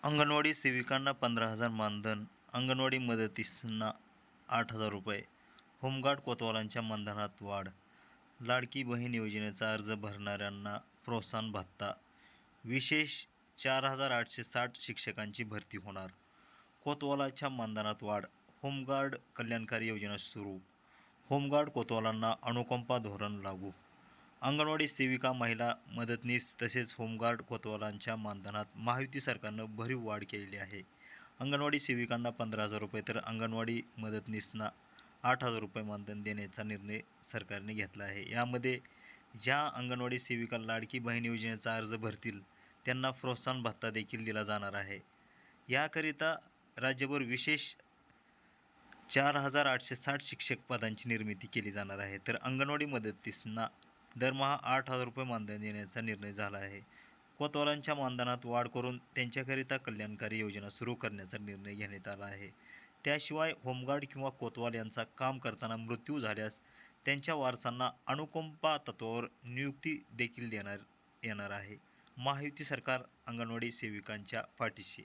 अंगणवाडी सेविकांना 15,000 मानधन, अंगणवाडी मदतीसना 8,000 रुपये, होमगार्ड कोतवालांच्या मानधनात वाढ, लाडकी बहीण योजनेचा अर्ज भरणाऱ्यांना प्रोत्साहन भत्ता, विशेष 4,860 शिक्षकांची भरती होणार, कोतवालाच्या मानधनात वाढ, होमगार्ड कल्याणकारी योजना सुरू, होमगार्ड कोतवालांना अनुकंपा धोरण लागू, अंगणवाडी सेविका, महिला मदतनीस तसेच होमगार्ड कोतवालांच्या मानधनात महायुती सरकारनं भरीव वाढ केलेली आहे. अंगणवाडी सेविकांना 15,000 रुपये तर अंगणवाडी मदतनीसना 8,000 रुपये मानधन देण्याचा निर्णय सरकारने घेतला आहे. यामध्ये ज्या अंगणवाडी सेविका लाडकी बहीण योजनेचा अर्ज भरतील त्यांना प्रोत्साहन भत्ता देखील दिला जाणार आहे. याकरिता राज्यभर विशेष 4,860 शिक्षक पदांची निर्मिती केली जाणार आहे. तर अंगणवाडी मदतीसना दरमहा 8,000 रुपये मानधन देण्याचा निर्णय झाला आहे. कोतवालांच्या मानधनात वाढ करून त्यांच्याकरिता कल्याणकारी योजना सुरू करण्याचा निर्णय घेण्यात आला आहे. त्याशिवाय होमगार्ड किंवा कोतवाल यांचा काम करताना मृत्यू झाल्यास त्यांच्या वारसांना अनुकंपा तत्त्वावर नियुक्ती देखील देण्यात येणार आहे. महायुती सरकार अंगणवाडी सेविकांच्या पाठीशी.